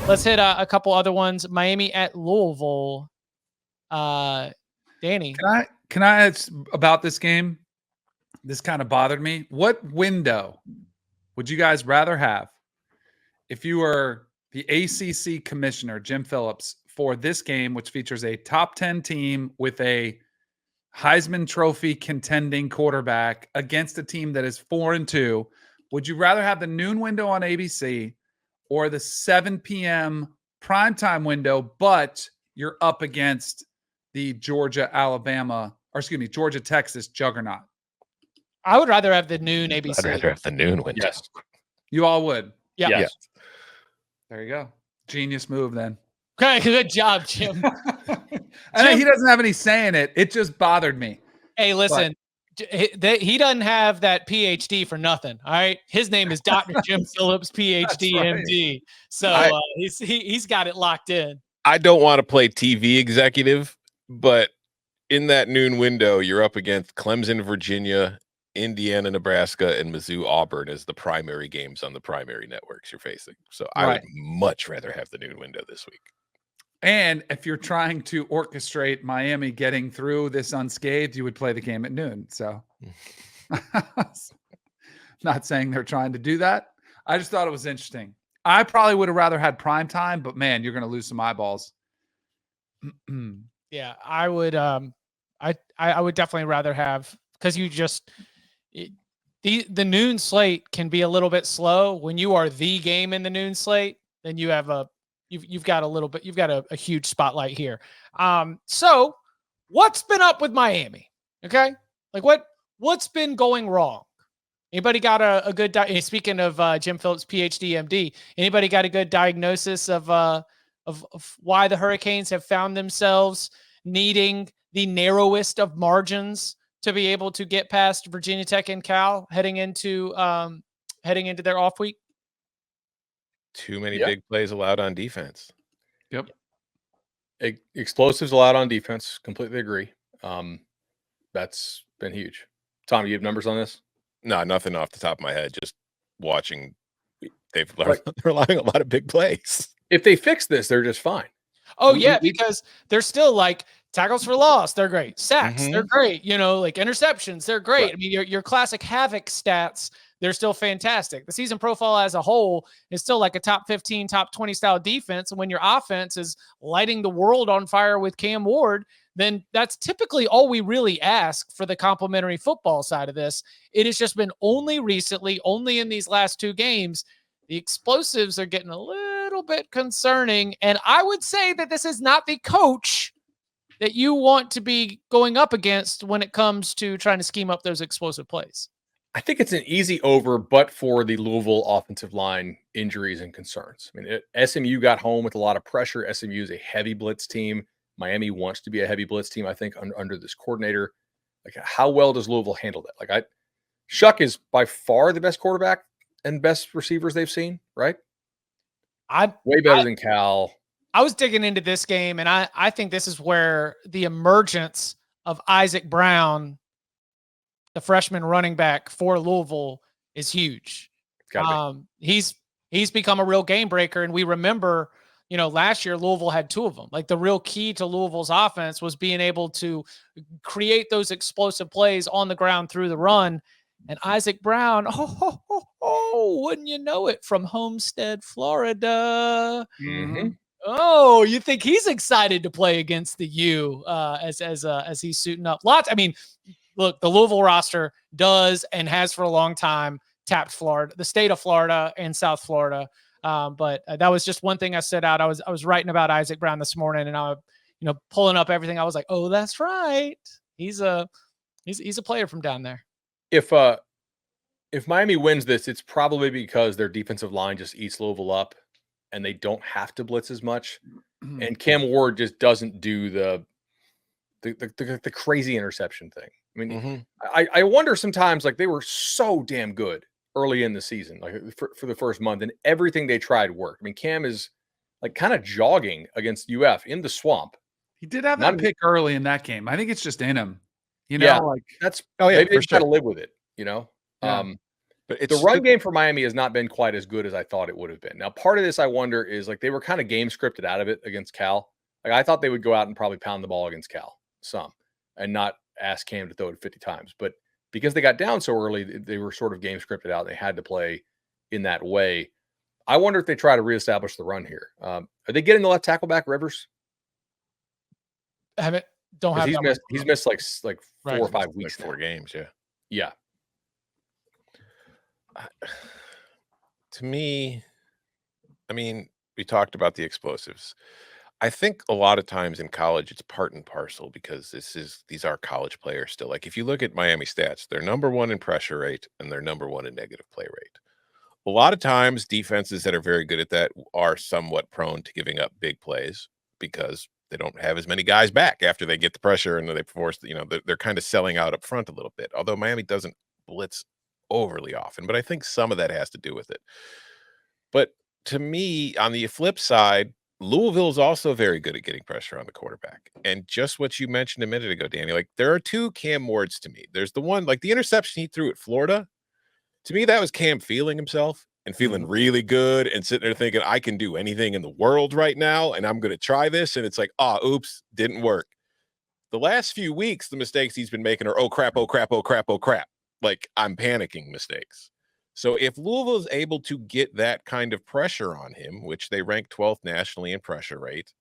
let's hit a couple other ones. Miami at Louisville. Danny, can I ask about this game? This kind of bothered me. What window would you guys rather have if you were the ACC commissioner, Jim Phillips, for this game, which features a top 10 team with a Heisman Trophy contending quarterback against a team that is 4-2? Would you rather have the noon window on ABC or the 7 p.m. primetime window, but you're up against the Georgia, Texas juggernaut? I would rather have the noon ABC. I'd rather have the noon window. Yes. You all would? Yeah. Yes. There you go. Genius move then. Okay, good job, Jim. I know he doesn't have any say in it. It just bothered me. Hey, listen, he doesn't have that PhD for nothing. All right, his name is Dr. Jim Phillips, PhD, right. MD. So he's got it locked in. I don't want to play TV executive, but in that noon window, you're up against Clemson, Virginia, Indiana, Nebraska, and Mizzou, Auburn as the primary games on the primary networks you're facing. So I would much rather have the noon window this week. And if you're trying to orchestrate Miami getting through this unscathed, you would play the game at noon. So not saying they're trying to do that. I just thought it was interesting. I probably would have rather had prime time, but man, you're going to lose some eyeballs. Yeah, I would. I would definitely rather have, because the noon slate can be a little bit slow. When you are the game in the noon slate, then you have you've got a huge spotlight here. So what's been up with Miami? Okay. Like what's been going wrong? Anybody got a good, speaking of Jim Phillips, PhD, MD, anybody got a good diagnosis of why the Hurricanes have found themselves needing the narrowest of margins to be able to get past Virginia Tech and Cal heading into their off week? Too many big plays allowed on defense. Yep. Explosives allowed on defense. Completely agree. That's been huge. Tom, you have numbers on this? No, nothing off the top of my head. Just watching. They're allowing a lot of big plays. If they fix this, they're just fine. Oh, yeah, because they're still like tackles for loss. They're great. Sacks. They're great. Like interceptions. They're great. Right. I mean, your classic havoc stats, they're still fantastic. The season profile as a whole is still like a top 15, top 20 style defense. And when your offense is lighting the world on fire with Cam Ward, then that's typically all we really ask for the complimentary football side of this. It has just been only recently, only in these last two games, the explosives are getting a little bit concerning. And I would say that this is not the coach that you want to be going up against when it comes to trying to scheme up those explosive plays. I think it's an easy over, but for the Louisville offensive line injuries and concerns. I mean, SMU got home with a lot of pressure. SMU is a heavy blitz team. Miami wants to be a heavy blitz team, I think, under this coordinator. Like, how well does Louisville handle that? Like, Shuck is by far the best quarterback and best receivers they've seen, right? Way better than Cal. I was digging into this game, and I think this is where the emergence of Isaac Brown, the freshman running back for Louisville, is huge. He's become a real game breaker, and we remember, last year Louisville had two of them. Like, the real key to Louisville's offense was being able to create those explosive plays on the ground through the run. And Isaac Brown, wouldn't you know it, from Homestead, Florida. Mm-hmm. Oh, you think he's excited to play against the U as he's suiting up? Lots. I mean, look, the Louisville roster does and has for a long time tapped Florida, the state of Florida and South Florida. But that was just one thing I set out. I was writing about Isaac Brown this morning, and I, pulling up everything. I was like, oh, that's right. He's a player from down there. If Miami wins this, it's probably because their defensive line just eats Louisville up, and they don't have to blitz as much. And Cam Ward just doesn't do the crazy interception thing. I mean, I wonder sometimes, like, they were so damn good early in the season, like for the first month, and everything they tried worked. I mean, Cam is like kind of jogging against UF in the swamp. He did have that pick early in that game. I think it's just in him. Maybe they try to live with it, Yeah. But the run game for Miami has not been quite as good as I thought it would have been. Now, part of this, I wonder, is like they were kind of game scripted out of it against Cal. Like I thought they would go out and probably pound the ball against Cal some and not ask Cam to throw it 50 times. But because they got down so early, they were sort of game scripted out. They had to play in that way. I wonder if they try to reestablish the run here. Are they getting the left tackle back, Rivers? Don't have. He's missed like 4 or 5 weeks, like 4 games. Yeah. Yeah. To me, I mean, we talked about the explosives. I think a lot of times in college it's part and parcel because these are college players still. Like if you look at Miami stats, they're number 1 in pressure rate and they're number 1 in negative play rate. A lot of times defenses that are very good at that are somewhat prone to giving up big plays because they don't have as many guys back after they get the pressure and they force, they're kind of selling out up front a little bit. Although Miami doesn't blitz overly often, but I think some of that has to do with it. But to me, on the flip side, Louisville is also very good at getting pressure on the quarterback. And just what you mentioned a minute ago, Danny, like there are 2 Cam Wards to me. There's the one, like the interception he threw at Florida. To me, that was Cam feeling himself and feeling really good and sitting there thinking, I can do anything in the world right now, and I'm going to try this. And it's like, oops, didn't work. The last few weeks, the mistakes he's been making are, oh, crap, oh, crap, oh, crap, oh, crap. Like I'm panicking mistakes. So if Louisville is able to get that kind of pressure on him, which they rank 12th nationally in pressure rate,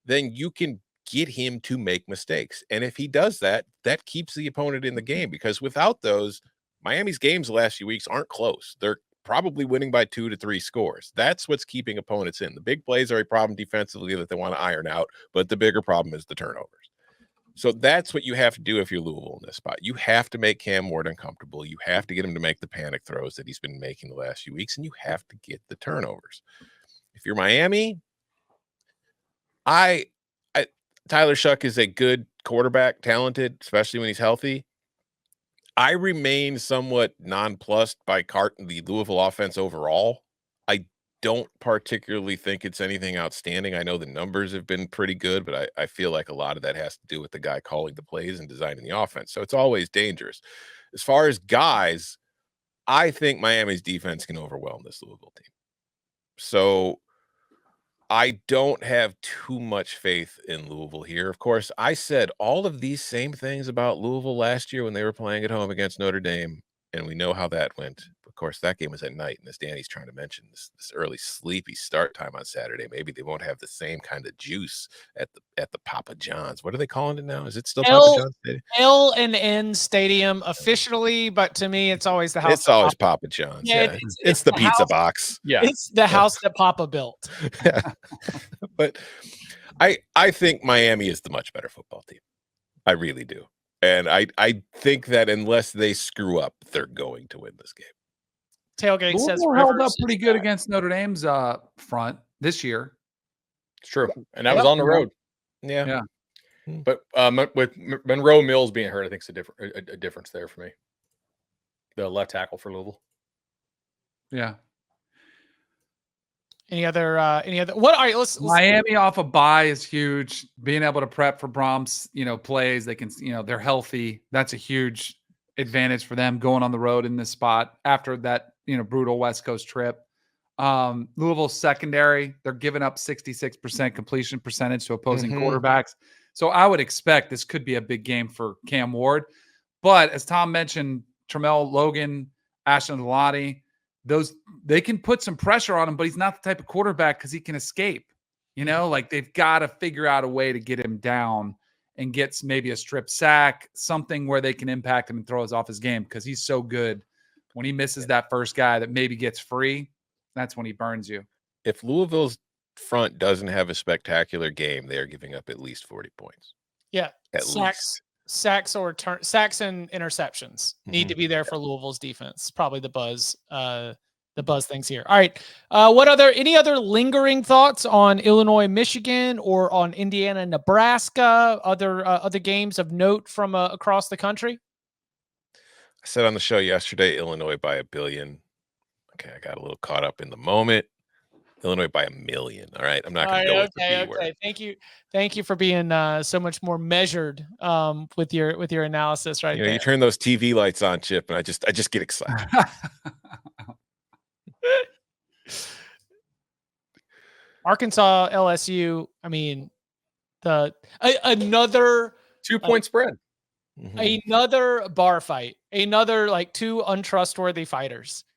then you can get him to make mistakes. And if he does that, that keeps the opponent in the game because without those, Miami's games the last few weeks aren't close. They're probably winning by 2 to 3 scores. That's what's keeping opponents in. The big plays are a problem defensively that they want to iron out, but the bigger problem is the turnovers. So that's what you have to do if you're Louisville in this spot. You have to make Cam Ward uncomfortable. You have to get him to make the panic throws that he's been making the last few weeks, and you have to get the turnovers. If you're Miami, Tyler Shuck is a good quarterback, talented, especially when he's healthy. I remain somewhat nonplussed by the Louisville offense overall. I don't particularly think it's anything outstanding. I know the numbers have been pretty good, but I feel like a lot of that has to do with the guy calling the plays and designing the offense. So it's always dangerous. As far as guys, I think Miami's defense can overwhelm this Louisville team. So I don't have too much faith in Louisville here. Of course, I said all of these same things about Louisville last year when they were playing at home against Notre Dame, and we know how that went. Of course, that game was at night, and as Danny's trying to mention, this early sleepy start time on Saturday, maybe they won't have the same kind of juice at the Papa John's. What are they calling it now? Is it still Papa John's Stadium? L&N Stadium officially, but to me, it's always the house. It's always Papa John's. Yeah, it's the pizza house, box. Yeah, it's the house that Papa built. Yeah. But I think Miami is the much better football team. I really do. And I think that unless they screw up, they're going to win this game. Tailgate says held up pretty good against Notre Dame's front this year. It's true. And that was on the road. Yeah. But with Monroe Mills being hurt, I think it's a difference there for me. The left tackle for Louisville. Yeah. Any other what? All right, let's Miami off a bye is huge. Being able to prep for Brohm's, plays, they can, they're healthy. That's a huge advantage for them going on the road in this spot after that, brutal West Coast trip. Louisville secondary, they're giving up 66% completion percentage to opposing quarterbacks. So I would expect this could be a big game for Cam Ward. But as Tom mentioned, Tramel Logan, Ashton Delani, they can put some pressure on him, but he's not the type of quarterback because he can escape. They've got to figure out a way to get him down and get maybe a strip sack, something where they can impact him and throw us off his game because he's so good. When he misses that first guy that maybe gets free, that's when he burns you. If Louisville's front doesn't have a spectacular game, they are giving up at least 40 points. Yeah. At least. Sacks and interceptions need to be there for Louisville's defense. Probably the buzz things here. All right. Any other lingering thoughts on Illinois, Michigan, or on Indiana, Nebraska? Other games of note from across the country? I said on the show yesterday, Illinois by 1 billion. Okay, I got a little caught up in the moment. Illinois by 1 million. All right, I'm not going to go with the B word. Thank you for being so much more measured with your analysis. Right, you turn those TV lights on, Chip, and I just get excited. Arkansas, LSU. I mean, another 2-point spread. Mhm. another bar fight, another like two untrustworthy fighters.